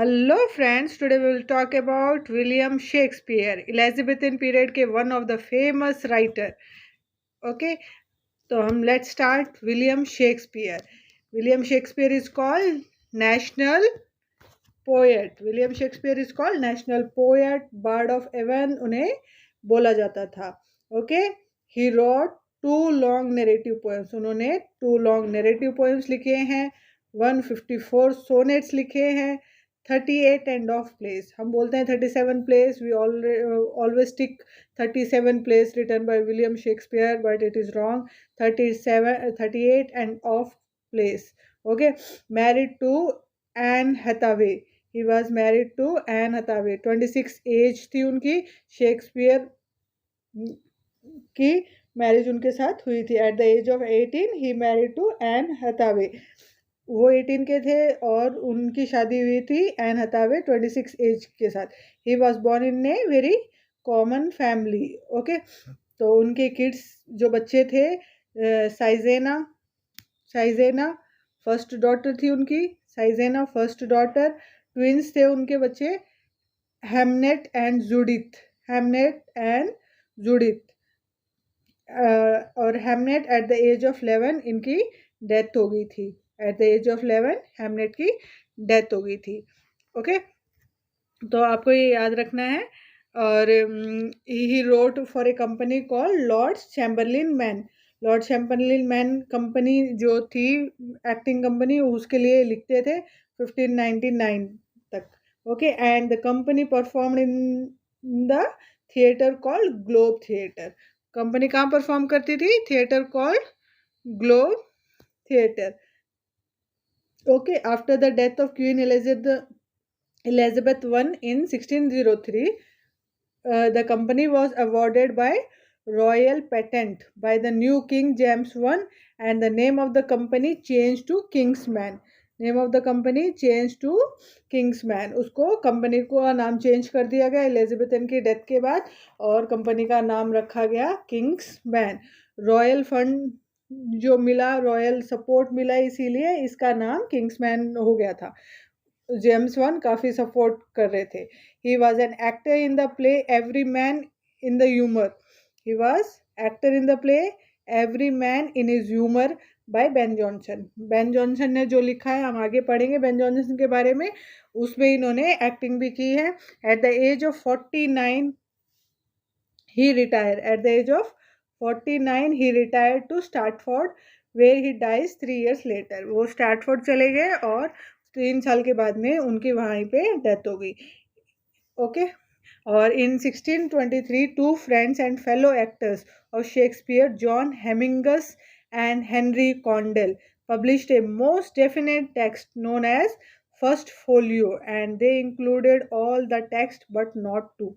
Hello friends, today we will talk about William Shakespeare, Elizabethan period के one of the famous writer. Okay, तो हम let's start William Shakespeare. William Shakespeare is called national poet. William Shakespeare is called national poet, bard of Avon उन्हें बोला जाता था. Okay, he wrote two long narrative poems. उन्होंने two long narrative poems लिखे हैं, 154 sonnets लिखे हैं, 38 end of plays. हम बोलते हैं 37 plays. We always stick 37 plays written by William Shakespeare, but it is wrong. 38 end of plays. Okay, married to Anne Hathaway. He was married to Anne Hathaway. 26 age थी उनकी. Shakespeare की marriage उनके साथ हुई थी. At the age of 18 he married to Anne Hathaway. वो 18 के थे और उनकी शादी हुई थी एन हथावे 26 एज के साथ. He was born in a very common family. Okay, तो उनके किड्स जो बच्चे थे, साइजेना फर्स्ट डॉटर थी उनकी. साइजेना फर्स्ट डॉटर. ट्विंस थे उनके बच्चे, हेमनेट एंड जूडिथ. और Hamnet at the age of 11 इनकी डेथ हो गई थी. At the age of 11 Hamnet की डेथ हो गई थी. ओके, तो आपको ये याद रखना है. और he wrote for a company called Lord's Chamberlain men. Lord Chamberlain men company जो थी एक्टिंग कंपनी, उसके लिए लिखते थे 1599 तक. Okay, and the company performed in the theatre called globe theatre. Company कहाँ परफॉर्म करती थी? Theatre called globe theatre. Okay, after the death of queen Elizabeth I in 1603, the company was awarded by royal patent by the new King James I, and the name of the company changed to Kingsman. Name of the company change to Kingsman. उसको company को नाम change कर दिया गया Elizabethan की death के बाद, और कंपनी का नाम रखा गया किंग्समैन. रॉयल फंड जो मिला, रॉयल सपोर्ट मिला, इसीलिए इसका नाम किंग्समैन हो गया था. जेम्स वन काफ़ी सपोर्ट कर रहे थे. He was an actor in the play Every Man in the Humour. He was actor in the play Every Man in His Humour by Ben Jonson. Ben Jonson ने जो लिखा है, हम आगे पढ़ेंगे बेन जॉनसन के बारे में, उसमें इन्होंने एक्टिंग भी की है. At the age of 49 he retire. At the age of 49 he retire to Stratford, where he dies 3 years later. वो स्टैटफोर्ड चले गए और 3 साल के बाद में उनकी वहीं पे डेथ हो गई. ओके, और in 1623 two friends and fellow actors of Shakespeare, John Heminges and Henry Condell, published a most definite text known as First Folio, and they included all the text but not two.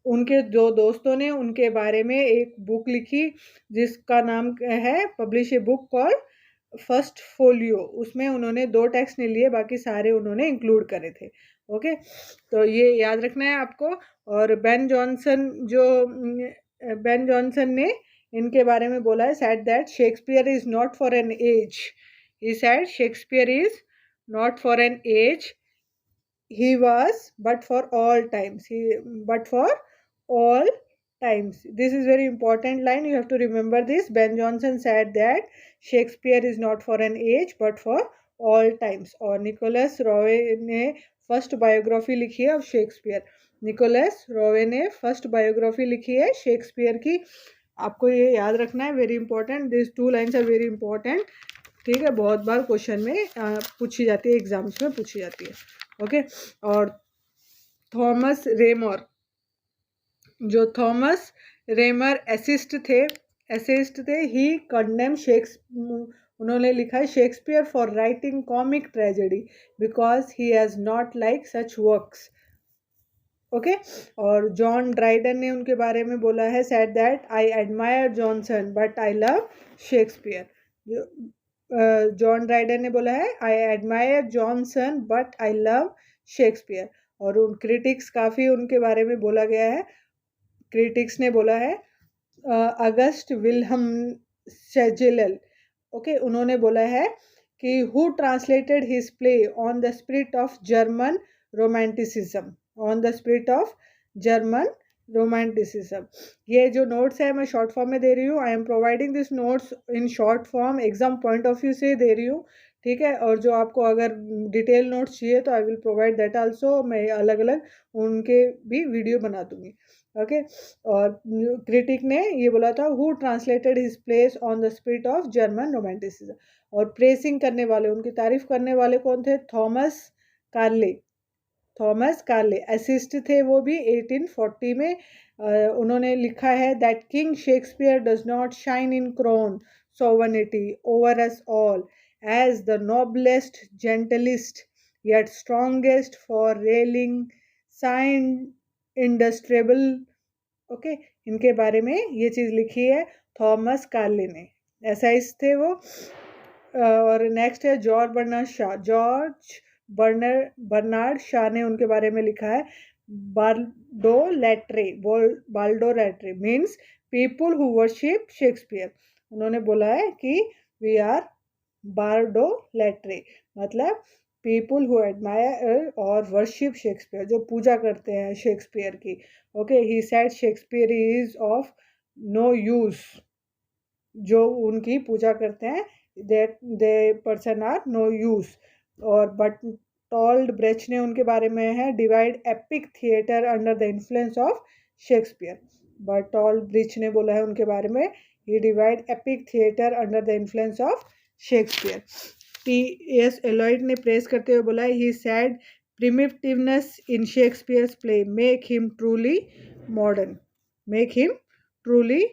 उनके दो दोस्तों ने उनके बारे में एक book लिखी जिसका नाम है publish a book called first folio. उसमें उन्होंने 2 टेक्स्ट नहीं लिए, बाकी सारे उन्होंने इंक्लूड करे थे. ओके, तो ये याद रखना है आपको. और बेन जॉनसन ने इनके बारे में बोला है, said that Shakespeare is not for an age. He said Shakespeare is not for an age. He was but for all times. But for all times. This is very important line. You have to remember this. Ben Jonson said that Shakespeare is not for an age but for all times. और Nicholas रॉवे ने first biography लिखी है of Shakespeare. Nicholas रॉवे ने first biography लिखी है Shakespeare की. आपको ये याद रखना है, very important. This 2 lines are very important. ठीक है, बहुत बार क्वेश्चन में पूछी जाती है, एग्जाम्स में पूछी जाती है. ओके, और थॉमस रेमर, जो थॉमस रेमर एसिस्ट थे, ही कंडेम उन्होंने लिखा है Shakespeare for writing comic tragedy because he has not like such works. Okay, और जॉन ड्राइडन ने उनके बारे में बोला है, said that I admire Johnson but I love Shakespeare. John Dryden ने बोला है, I admire Johnson but I love Shakespeare. और उन क्रिटिक्स काफ़ी उनके बारे में बोला गया है. क्रिटिक्स ने बोला है, अगस्ट विल्हम शेजिलल, ओके, उन्होंने बोला है कि who translated his play on the spirit of German romanticism, on the spirit of German romanticism. ये जो नोट्स है मैं शॉर्ट फॉर्म में दे रही हूँ, I am providing this notes in short form, exam point of view से दे रही हूँ, ठीक है। और जो आपको अगर डिटेल नोट्स चाहिए तो I will provide that also, मैं अलग अलग उनके भी वीडियो बना दूंगी, ओके। और क्रिटिक ने ये बोला था, who translated his place on the spirit of German romanticism. और प्रेसिंग करने वाले, उनकी तारीफ करने वाले कौन थे? Thomas Carlyle. Thomas Carlyle essayist थे वो भी 1840 में। उन्होंने लिखा है that king Shakespeare does not shine in crown sovereignty over us all as the noblest, gentlest, yet strongest for railing, sign industriable, okay. इनके बारे में ये चीज़ लिखी है थॉमस कार्ले ने, एसाइस थे वो। और नेक्स्ट है George Bernard Shaw. George Bernard Shaw ने उनके बारे में लिखा है bardolatry. Bardolatry means people who worship Shakespeare. उन्होंने बोला है कि वी आर बार्डो लैट्रे, मतलब पीपुल हु एडमायर और वर्शिप शेक्सपियर, जो पूजा करते हैं शेक्सपियर की, okay. He said Shakespeare is of no use, जो उनकी पूजा करते हैं that they person are no use. और बट टॉल्ड ब्रेच ने उनके बारे में है divide epic theatre under the influence of Shakespeare. But Bertolt Brecht ने बोला है उनके बारे में, he divide epic theatre under the influence of Shakespeare. T S. Eliot ने प्रेस करते हुए बोला, he said primitiveness in Shakespeare's play make him truly modern, make him truly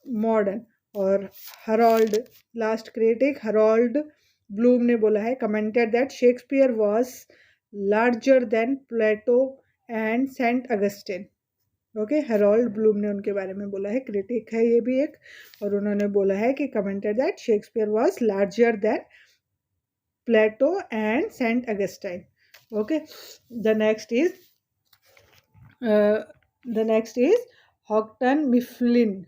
modern. और Harold, last critic Harold Bloom ने बोला है, commented that Shakespeare was larger than Plato and Saint Augustine, okay. Harold Bloom ने उनके बारे में बोला है, क्रिटिक है ये भी एक, और उन्होंने बोला है कि commented that Shakespeare was larger than Plato and Saint Augustine, okay. The next is Houghton Mifflin.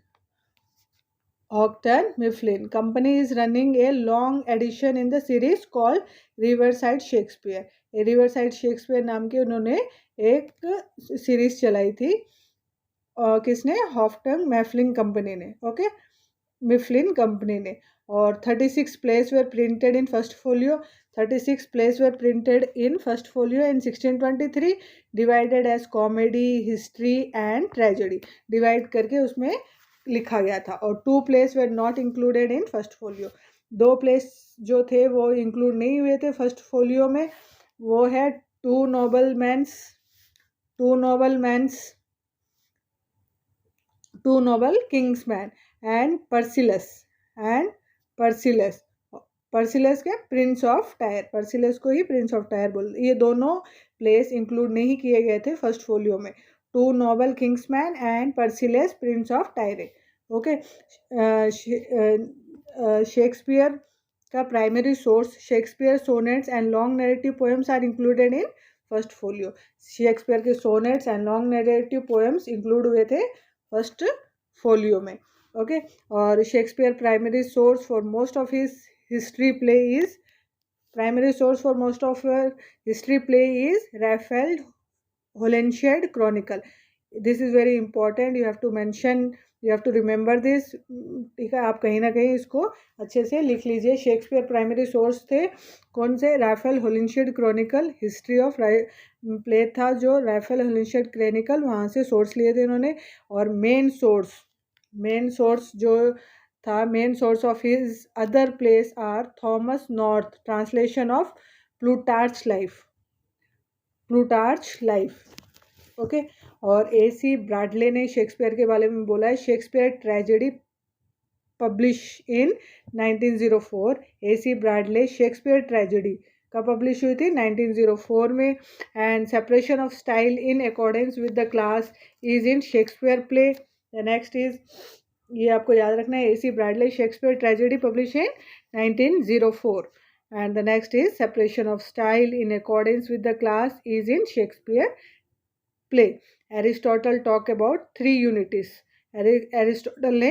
Ogden Mifflin company is running a long edition in the series called Riverside Shakespeare. Riverside Shakespeare नाम की उन्होंने एक series चलाई थी, किसने? हॉफ्टन मैफ्लिन company ने, okay, Mifflin company ने। और 36 plays were printed in first folio. 36 plays were printed in first folio in 1623, divided as comedy, history and tragedy. Divide करके उसमें लिखा गया था। और 2 plays were not included in first folio. 2 plays जो थे वो इंक्लूड नहीं हुए थे फर्स्ट फोलियो में। वो है टू नोबल किंग्समैन एंड पर्सिलस पर्सिलस के प्रिंस ऑफ टायर, पर्सिलस को ही प्रिंस ऑफ टायर बोलते। ये दोनों प्लेस इंक्लूड नहीं किए गए थे फर्स्ट फोलियो में, two noble kinsmen and Pericles prince of Tyre, okay. Shakespeare का primary source Shakespeare sonnets and long narrative poems are included in first folio. Shakespeare के sonnets and long narrative poems include हुए थे first folio में, okay. और Shakespeare primary source for most of his history play is Raphael Holinshed chronicle. This is very important, you have to mention, you have to remember this, ठीक है। आप कहीं ना कहीं इसको अच्छे से लिख लीजिए। शेक्सपियर प्राइमरी सोर्स थे कौन से? Raphael Holinshed chronicle. History of play था जो राफेल होलिनशेड क्रॉनिकल, वहाँ से सोर्स लिए थे इन्होंने। और मेन सोर्स जो था, main source of his other plays are Thomas North translation of Plutarch life, okay. और ए.सी. ब्रैडले ने शेक्सपियर के बारे में बोला है, Shakespeare tragedy publish in 1904। A C. Bradley Shakespeare tragedy का पब्लिश हुई थी 1904 में। And separation of style in accordance with the class is in Shakespeare play. The next is, ये आपको याद रखना है, A C. Bradley Shakespeare tragedy publish in 1904। and the next is separation of style in accordance with the class is in Shakespeare play. Aristotle talk about 3 unities. Aristotle ने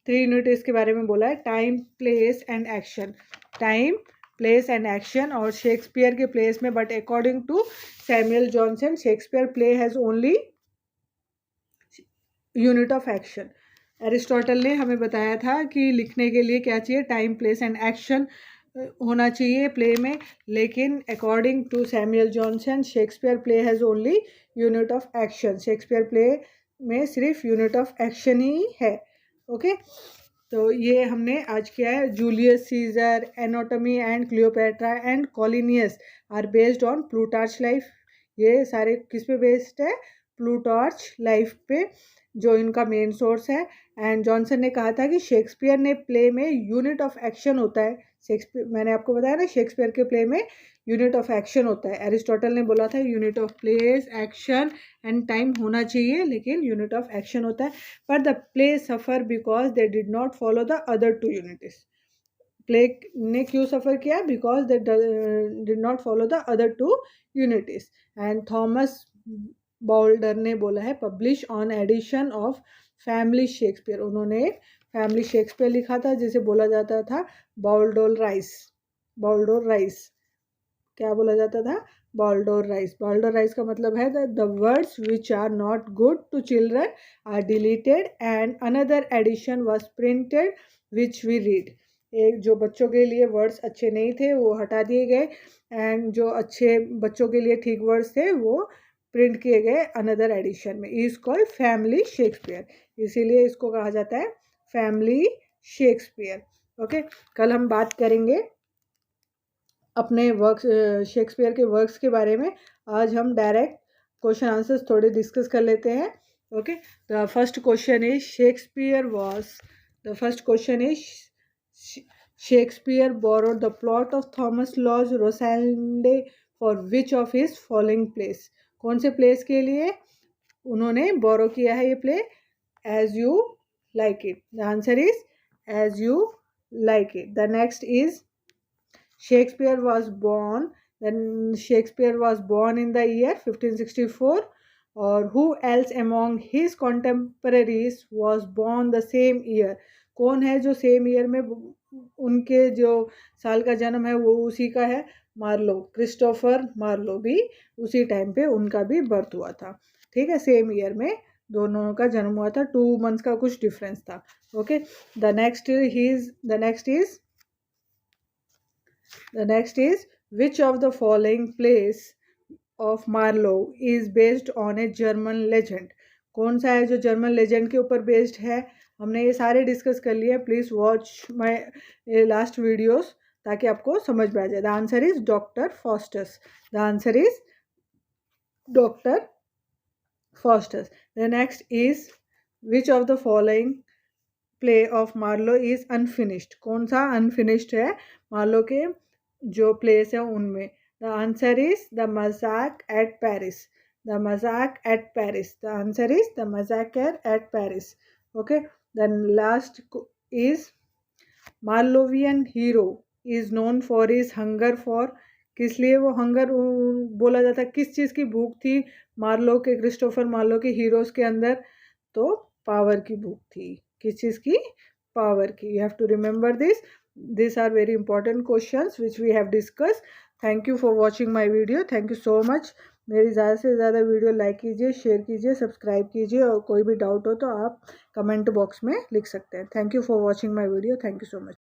3 unities के बारे में बोला है, time, place and action. Time, place and action और Shakespeare के place में, but according to Samuel Johnson Shakespeare play has only unit of action. Aristotle ने हमें बताया था कि लिखने के लिए क्या चाहिए, टाइम प्लेस एंड एक्शन होना चाहिए प्ले में, लेकिन according to Samuel Johnson Shakespeare play has only unit of action. Shakespeare play में सिर्फ यूनिट ऑफ एक्शन ही है। ओके, तो ये हमने आज किया है। Julius Caesar, Antony and Cleopatra and Coriolanus are based on Plutarch life. ये सारे किस पे बेस्ड है, प्लूटार्च लाइफ पे, जो इनका मेन सोर्स है। एंड जॉनसन ने कहा था कि शेक्सपियर ने प्ले में यूनिट ऑफ एक्शन होता है। शेक्सपियर, मैंने आपको बताया ना, शेक्सपियर के प्ले में यूनिट ऑफ एक्शन होता है। एरिस्टोटल ने बोला था unit of place, action and time होना चाहिए, लेकिन यूनिट ऑफ एक्शन होता है। पर the play suffer because they did not follow the other two units. Play ने क्यों सफ़र किया, because they did not follow the other two units. And Thomas Bowdler ने बोला है publish on edition of family Shakespeare. उन्होंने family Shakespeare लिखा था जिसे बोला जाता था बाउल्डोर राइस। बाउल्डोर राइस क्या बोला जाता था, बाउल्डोर राइस। बाउल्डोर राइस का मतलब है the words which are not good to children are deleted and another edition was printed which we read. एक जो बच्चों के लिए वर्ड्स अच्छे नहीं थे वो हटा दिए गए, एंड जो अच्छे बच्चों के लिए ठीक वर्ड्स थे वो प्रिंट किए गए अनदर एडिशन में। इज कॉल्ड फैमिली शेक्सपियर, इसीलिए इसको कहा जाता है फैमिली शेक्सपियर। ओके, कल हम बात करेंगे अपने वर्क्स, शेक्सपियर के वर्क्स के बारे में। आज हम डायरेक्ट क्वेश्चन आंसर्स थोड़े डिस्कस कर लेते हैं। Okay, the first question is Shakespeare borrowed the plot of Thomas Lodge Rosalynde for which of his following plays. कौन से प्लेस के लिए उन्होंने बोरो किया है ये play, As You Like It. The answer is As You Like It. The next is Shakespeare was born in the year 1564, or who else among his contemporaries was born the same year। कौन है जो same year में उनके जो साल का जन्म है वो उसी का है, मार्लो, क्रिस्टोफर मार्लो भी उसी टाइम पे उनका भी बर्थ हुआ था। ठीक है, सेम ईयर में दोनों का जन्म हुआ था, 2 मंथ्स का कुछ डिफरेंस था। Okay, the next is which of the following plays of Marlowe is based on a German legend। कौन सा है जो जर्मन लेजेंड के ऊपर बेस्ड है। हमने ये सारे डिस्कस कर लिए। Please watch my last videos ताकि आपको समझ में आ जाए। The answer is Doctor Faustus. The answer is Doctor Faustus. The next is which of the following play of Marlowe is unfinished. कौन सा अनफिनिश्ड है मार्लो के जो प्लेस है उनमें। The answer is the massacre at Paris. The massacre at Paris. The answer is the massacre at Paris. Okay, the last is Marlovian hero is known for his hunger for. किस लिए वो hunger बोला जाता, किस चीज़ की भूख थी Marlowe के, क्रिस्टोफर मार्लो के हीरोज के अंदर, तो पावर की भूख थी। किस चीज़ की, पावर की। You have to remember this. These are very important questions which we have discussed. Thank you for watching my video. Thank you so much. मेरी ज़्यादा से ज़्यादा वीडियो लाइक कीजिए, शेयर कीजिए, सब्सक्राइब कीजिए, और कोई भी डाउट हो तो आप कमेंट बॉक्स में लिख सकते हैं। Thank you for watching my video. Thank you so much.